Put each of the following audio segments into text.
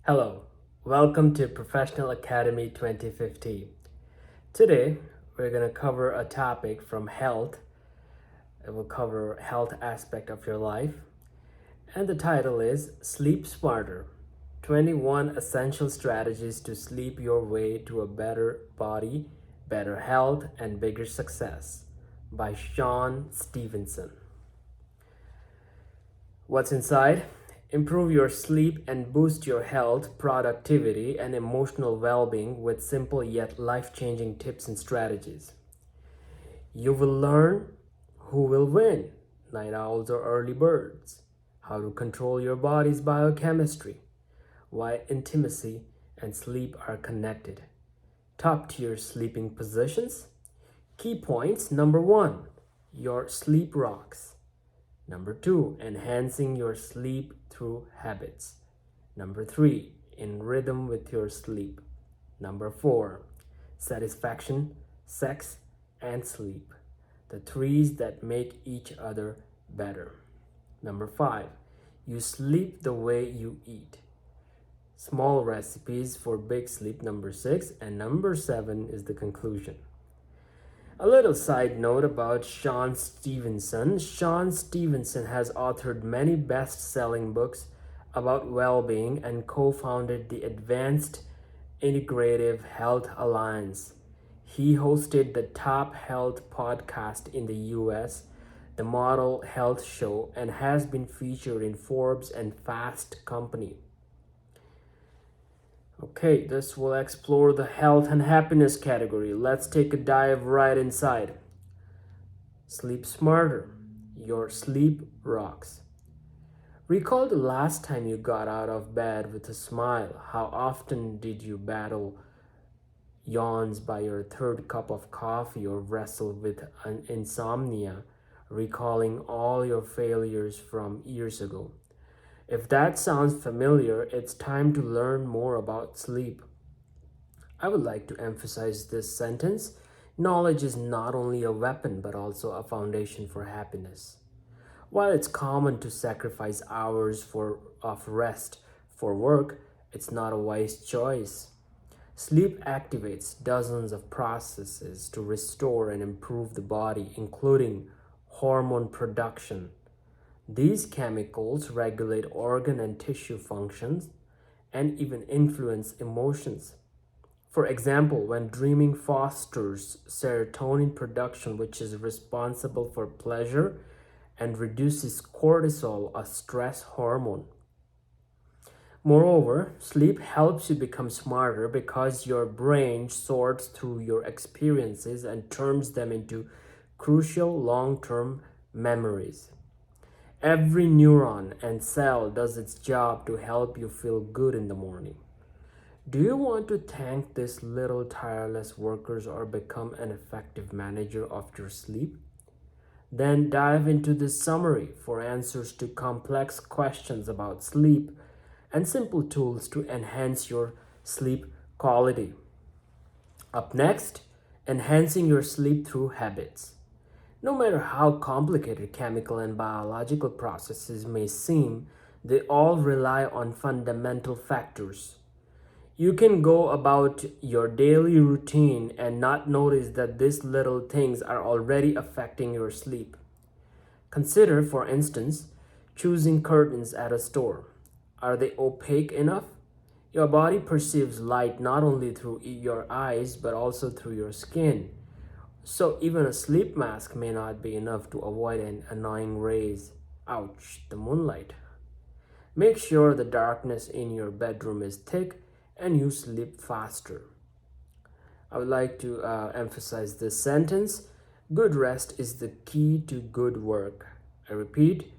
Hello, welcome to Professional Academy 2015. Today, we're going to cover a topic from health. It will cover health aspect of your life. And the title is Sleep Smarter: 21 Essential Strategies to Sleep Your Way to a Better Body, Better Health, and Bigger Success by Shawn Stevenson. What's inside? Improve your sleep and boost your health, productivity, and emotional well being with simple yet life changing tips and strategies. You will learn who will win, night owls or early birds, how to control your body's biochemistry, why intimacy and sleep are connected, top tier sleeping positions, key points. Number one, your sleep rocks. Number two, enhancing your sleep through habits. Number three, in rhythm with your sleep. Number four, satisfaction, sex, and sleep. The threes that make each other better. Number five, you sleep the way you eat. Small recipes for big sleep. Number six, and number seven is the conclusion. A little side note about Shawn Stevenson. Shawn Stevenson has authored many best-selling books about well-being and co-founded the Advanced Integrative Health Alliance. He hosted the Top Health podcast in the US, the Model Health Show, and has been featured in Forbes and Fast Company. Okay, this will explore the health and happiness category. Let's take a dive right inside. Sleep smarter. Your sleep rocks. Recall the last time you got out of bed with a smile. How often did you battle yawns by your third cup of coffee or wrestle with an insomnia, recalling all your failures from years ago? If that sounds familiar, it's time to learn more about sleep. I would like to emphasize this sentence. Knowledge is not only a weapon but also a foundation for happiness. While it's common to sacrifice hours of rest for work, it's not a wise choice. Sleep activates dozens of processes to restore and improve the body, including hormone production. These chemicals regulate organ and tissue functions and even influence emotions. For example, when dreaming fosters serotonin production, which is responsible for pleasure, and reduces cortisol, a stress hormone. Moreover, sleep helps you become smarter because your brain sorts through your experiences and turns them into crucial long-term memories. Every neuron and cell does its job to help you feel good in the morning. Do you want to thank these little tireless workers or become an effective manager of your sleep? Then dive into this summary for answers to complex questions about sleep and simple tools to enhance your sleep quality. Up next, enhancing your sleep through habits. No matter how complicated chemical and biological processes may seem, they all rely on fundamental factors. You can go about your daily routine and not notice that these little things are already affecting your sleep. Consider, for instance, choosing curtains at a store. Are they opaque enough? Your body perceives light not only through your eyes but also through your skin. So even a sleep mask may not be enough to avoid an annoying rays. Ouch, the moonlight. Make sure the darkness in your bedroom is thick and you sleep faster. I would like to emphasize this sentence. Good rest is the key to good work. I repeat,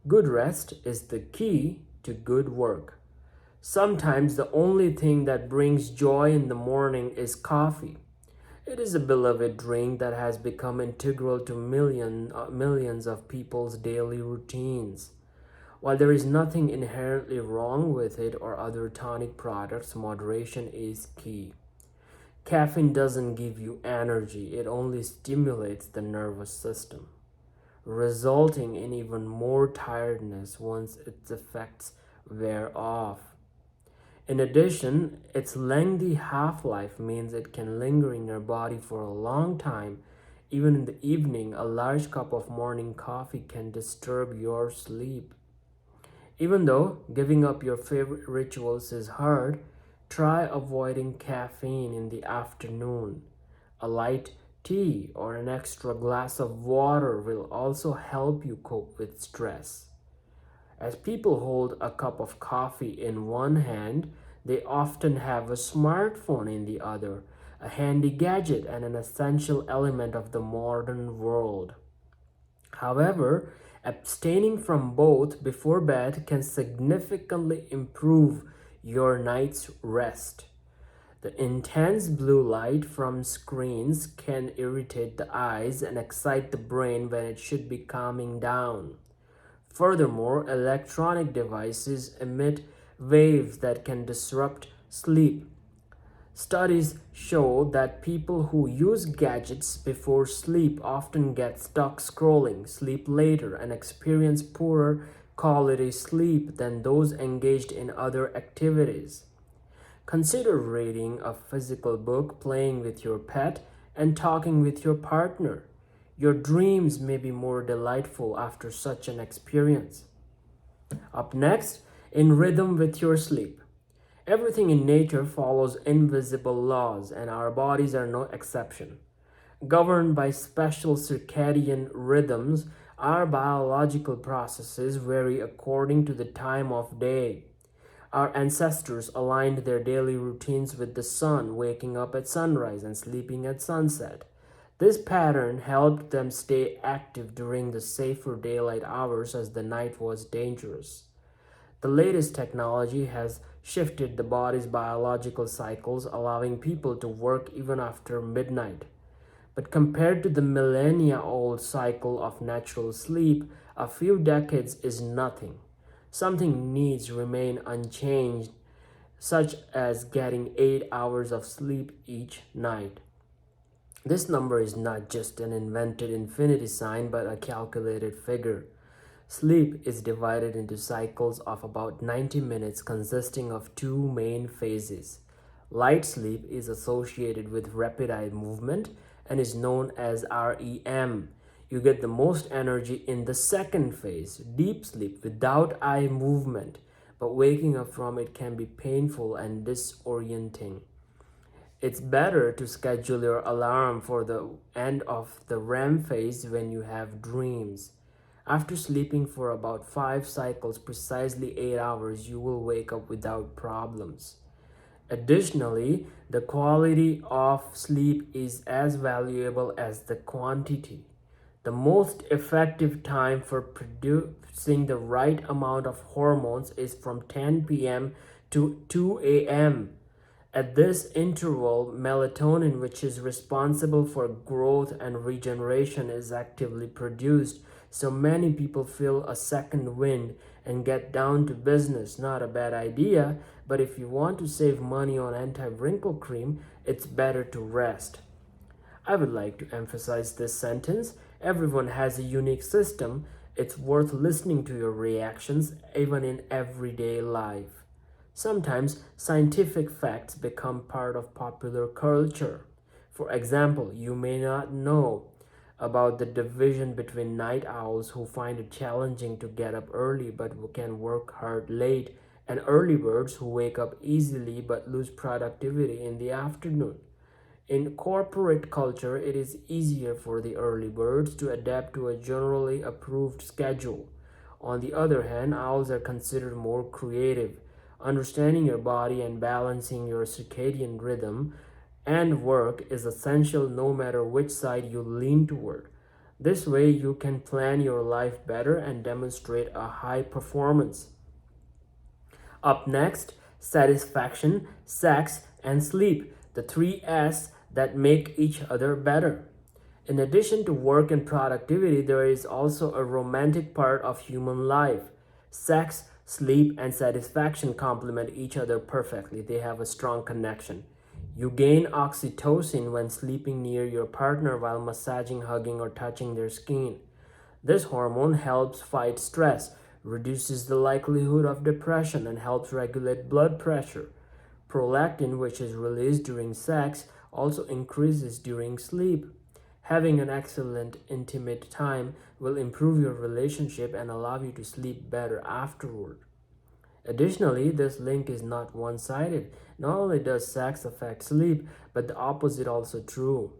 good rest is the key to good work. Sometimes the only thing that brings joy in the morning is coffee. It is a beloved drink that has become integral to millions of people's daily routines. While there is nothing inherently wrong with it or other tonic products, moderation is key. Caffeine doesn't give you energy, it only stimulates the nervous system, resulting in even more tiredness once its effects wear off. In addition, its lengthy half-life means it can linger in your body for a long time. Even in the evening, a large cup of morning coffee can disturb your sleep. Even though giving up your favorite rituals is hard, try avoiding caffeine in the afternoon. A light tea or an extra glass of water will also help you cope with stress. As people hold a cup of coffee in one hand, they often have a smartphone in the other, a handy gadget and an essential element of the modern world. However, abstaining from both before bed can significantly improve your night's rest. The intense blue light from screens can irritate the eyes and excite the brain when it should be calming down. Furthermore, electronic devices emit waves that can disrupt sleep. Studies show that people who use gadgets before sleep often get stuck scrolling, sleep later, and experience poorer quality sleep than those engaged in other activities. Consider reading a physical book, playing with your pet, and talking with your partner. Your dreams may be more delightful after such an experience. Up next, in rhythm with your sleep. Everything in nature follows invisible laws, and our bodies are no exception. Governed by special circadian rhythms, our biological processes vary according to the time of day. Our ancestors aligned their daily routines with the sun, waking up at sunrise and sleeping at sunset. This pattern helped them stay active during the safer daylight hours as the night was dangerous. The latest technology has shifted the body's biological cycles, allowing people to work even after midnight. But compared to the millennia old cycle of natural sleep, a few decades is nothing. Something needs remain unchanged, such as getting 8 hours of sleep each night. This number is not just an invented infinity sign but a calculated figure. Sleep is divided into cycles of about 90 minutes consisting of two main phases. Light sleep is associated with rapid eye movement and is known as REM. You get the most energy in the second phase, deep sleep without eye movement, but waking up from it can be painful and disorienting. It's better to schedule your alarm for the end of the REM phase when you have dreams. After sleeping for about 5 cycles, precisely 8 hours, you will wake up without problems. Additionally, the quality of sleep is as valuable as the quantity. The most effective time for producing the right amount of hormones is from 10 p.m. to 2 a.m. At this interval, melatonin, which is responsible for growth and regeneration, is actively produced, so many people feel a second wind and get down to business. Not a bad idea, but if you want to save money on anti-wrinkle cream, it's better to rest. I would like to emphasize this sentence. Everyone has a unique system. It's worth listening to your reactions, even in everyday life. Sometimes scientific facts become part of popular culture. For example, you may not know about the division between night owls who find it challenging to get up early but who can work hard late, and early birds who wake up easily but lose productivity in the afternoon. In corporate culture, it is easier for the early birds to adapt to a generally approved schedule. On the other hand, owls are considered more creative. Understanding your body and balancing your circadian rhythm and work is essential no matter which side you lean toward. This way, you can plan your life better and demonstrate a high performance. Up next, satisfaction, sex, and sleep, the three S that make each other better. In addition to work and productivity, there is also a romantic part of human life. Sex, sleep, and satisfaction complement each other perfectly. They have a strong connection. You gain oxytocin when sleeping near your partner while massaging, hugging, or touching their skin. This hormone helps fight stress, reduces the likelihood of depression, and helps regulate blood pressure. Prolactin, which is released during sex, also increases during sleep. Having an excellent intimate time will improve your relationship and allow you to sleep better afterward. Additionally, this link is not one-sided. Not only does sex affect sleep, but the opposite also true.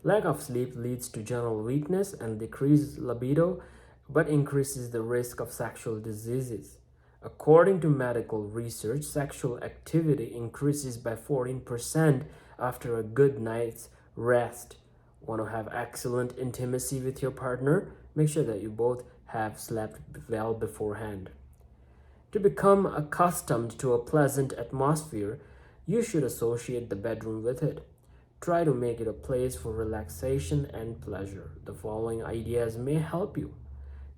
Lack of sleep leads to general weakness and decreased libido, but increases the risk of sexual diseases. According to medical research, sexual activity increases by 14% after a good night's rest. Want to have excellent intimacy with your partner? Make sure that you both have slept well beforehand. To become accustomed to a pleasant atmosphere, you should associate the bedroom with it. Try to make it a place for relaxation and pleasure. The following ideas may help you.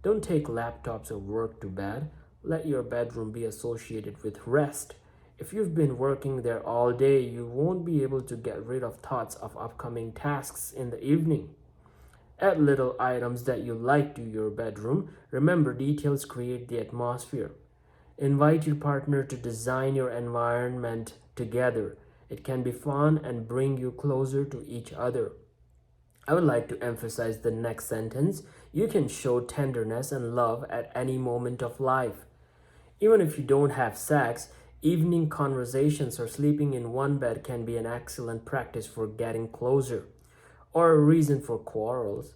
Don't take laptops or work to bed. Let your bedroom be associated with rest. If you've been working there all day, you won't be able to get rid of thoughts of upcoming tasks in the evening. Add little items that you like to your bedroom. Remember, details create the atmosphere. Invite your partner to design your environment together. It can be fun and bring you closer to each other. I would like to emphasize the next sentence. You can show tenderness and love at any moment of life. Even if you don't have sex, evening conversations or sleeping in one bed can be an excellent practice for getting closer or a reason for quarrels.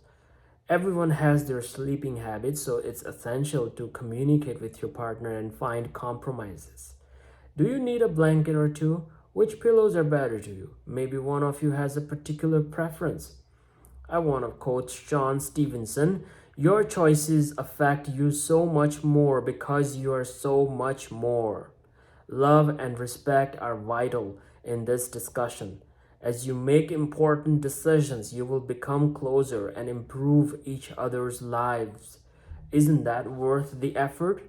Everyone has their sleeping habits, so it's essential to communicate with your partner and find compromises. Do you need a blanket or two? Which pillows are better to you? Maybe one of you has a particular preference. I want to quote Sean Stevenson. Your choices affect you so much more because you are so much more. Love and respect are vital in this discussion. As you make important decisions, you will become closer and improve each other's lives. Isn't that worth the effort?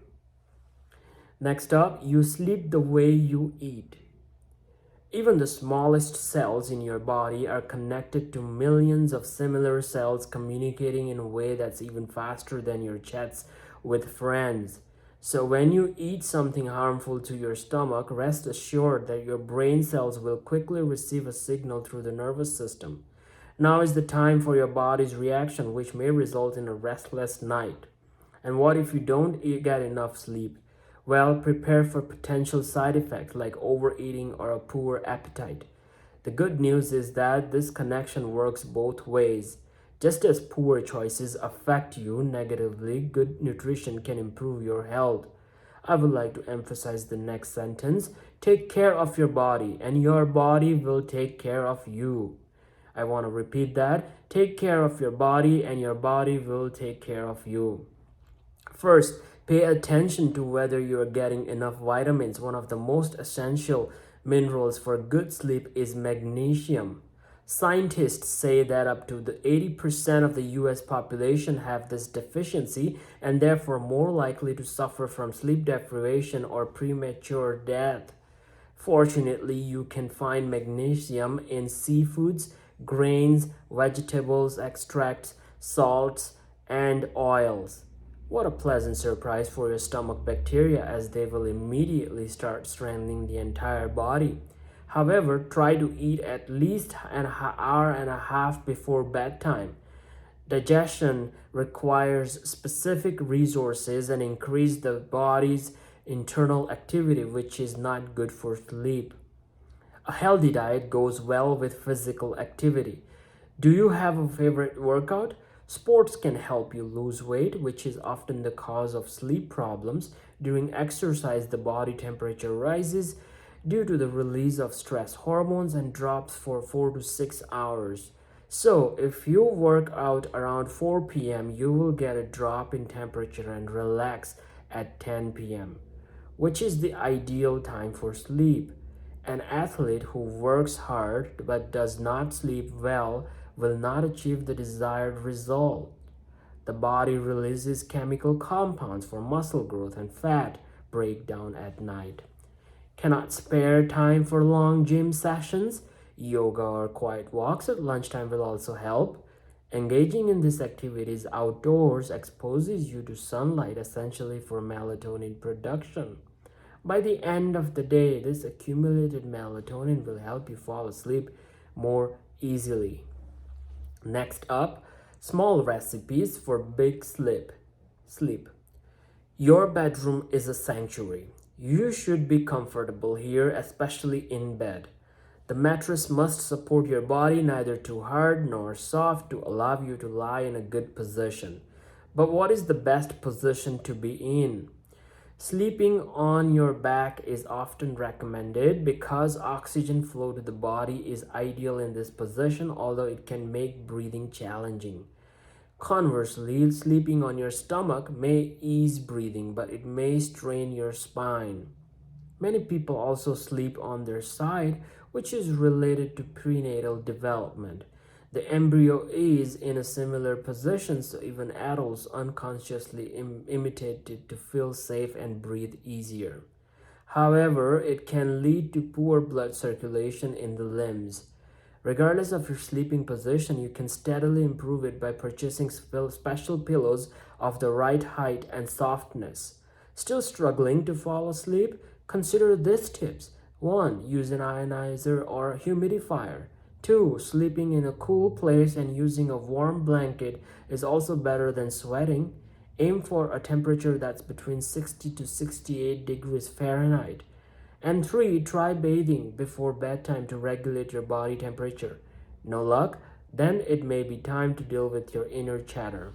Next up, you sleep the way you eat. Even the smallest cells in your body are connected to millions of similar cells communicating in a way that's even faster than your chats with friends. So when you eat something harmful to your stomach, rest assured that your brain cells will quickly receive a signal through the nervous system. Now is the time for your body's reaction, which may result in a restless night. And what if you don't get enough sleep? Well, prepare for potential side effects like overeating or a poor appetite. The good news is that this connection works both ways. Just as poor choices affect you negatively, good nutrition can improve your health. I would like to emphasize the next sentence. Take care of your body, and your body will take care of you. I want to repeat that. Take care of your body, and your body will take care of you. First, pay attention to whether you are getting enough vitamins. One of the most essential minerals for good sleep is magnesium. Scientists say that up to the 80% of the US population have this deficiency and therefore more likely to suffer from sleep deprivation or premature death. Fortunately, you can find magnesium in seafoods, grains, vegetables, extracts, salts, and oils. What a pleasant surprise for your stomach bacteria, as they will immediately start strengthening the entire body. However, try to eat at least an hour and a half before bedtime. Digestion requires specific resources and increase the body's internal activity, which is not good for sleep. A healthy diet goes well with physical activity. Do you have a favorite workout? Sports can help you lose weight, which is often the cause of sleep problems. During exercise, the body temperature rises due to the release of stress hormones and drops for 4 to 6 hours. So, if you work out around 4 p.m., you will get a drop in temperature and relax at 10 p.m., which is the ideal time for sleep. An athlete who works hard but does not sleep well will not achieve the desired result. The body releases chemical compounds for muscle growth and fat breakdown at night. Cannot spare time for long gym sessions? Yoga or quiet walks at lunchtime will also help. Engaging in these activities outdoors exposes you to sunlight, essentially for melatonin production. By the end of the day, this accumulated melatonin will help you fall asleep more easily. Next up, small recipes for big sleep. Your bedroom is a sanctuary. You should be comfortable here, especially in bed. The mattress must support your body, neither too hard nor soft, to allow you to lie in a good position. But what is the best position to be in? Sleeping on your back is often recommended because oxygen flow to the body is ideal in this position, although it can make breathing challenging. Conversely, sleeping on your stomach may ease breathing, but it may strain your spine. Many people also sleep on their side, which is related to prenatal development. The embryo is in a similar position, so even adults unconsciously imitate it to feel safe and breathe easier. However, it can lead to poor blood circulation in the limbs. Regardless of your sleeping position, you can steadily improve it by purchasing special pillows of the right height and softness. Still struggling to fall asleep? Consider these tips. 1. Use an ionizer or humidifier. 2. Sleeping in a cool place and using a warm blanket is also better than sweating. Aim for a temperature that's between 60 to 68 degrees Fahrenheit. And 3. Try bathing before bedtime to regulate your body temperature. No luck? Then it may be time to deal with your inner chatter.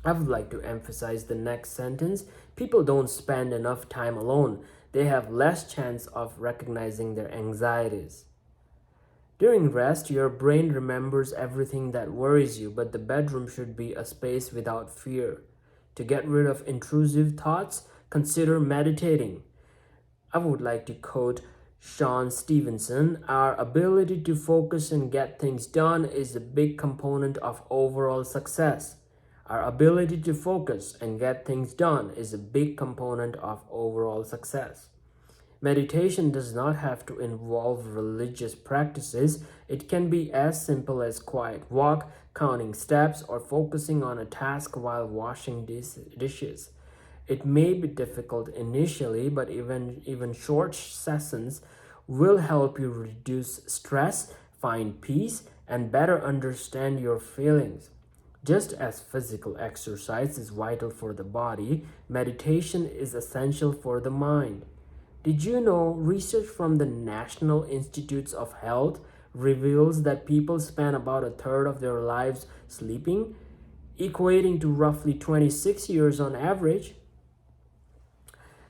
I would like to emphasize the next sentence. People don't spend enough time alone. They have less chance of recognizing their anxieties. During rest, your brain remembers everything that worries you, but the bedroom should be a space without fear. To get rid of intrusive thoughts, consider meditating. I would like to quote Sean Stevenson: "Our ability to focus and get things done is a big component of overall success." Our ability to focus and get things done is a big component of overall success. Meditation does not have to involve religious practices. It can be as simple as quiet walk, counting steps, or focusing on a task while washing dishes. It may be difficult initially, but even short sessions will help you reduce stress, find peace, and better understand your feelings. Just as physical exercise is vital for the body, meditation is essential for the mind. Did you know research from the National Institutes of Health reveals that people spend about a third of their lives sleeping, equating to roughly 26 years on average?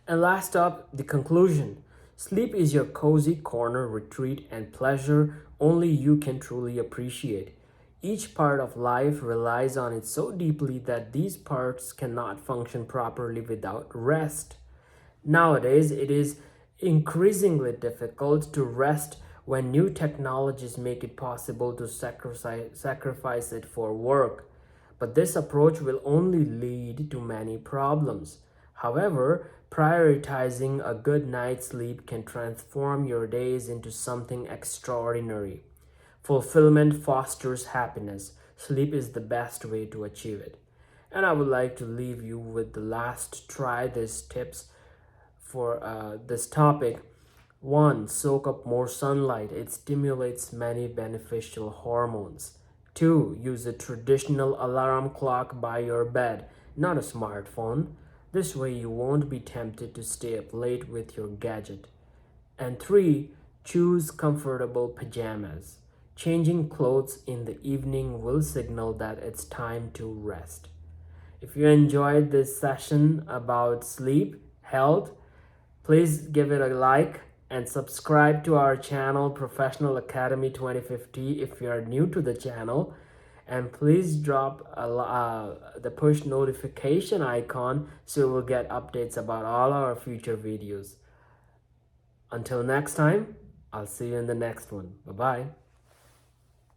And last up, the conclusion. Sleep is your cozy corner retreat and pleasure only you can truly appreciate. Each part of life relies on it so deeply that these parts cannot function properly without rest. Nowadays, it is increasingly difficult to rest when new technologies make it possible to sacrifice it for work. But this approach will only lead to many problems. However, prioritizing a good night's sleep can transform your days into something extraordinary. Fulfillment fosters happiness. Sleep is the best way to achieve it. And I would like to leave you with the last try these tips for this topic. 1. Soak up more sunlight. It stimulates many beneficial hormones. 2. Use a traditional alarm clock by your bed, not a smartphone. This way you won't be tempted to stay up late with your gadget. And 3. Choose comfortable pajamas. Changing clothes in the evening will signal that it's time to rest. If you enjoyed this session about sleep, health, please give it a like and subscribe to our channel Professional Academy 2050 if you are new to the channel. And please drop the push notification icon so you will get updates about all our future videos. Until next time, I'll see you in the next one. Bye-bye.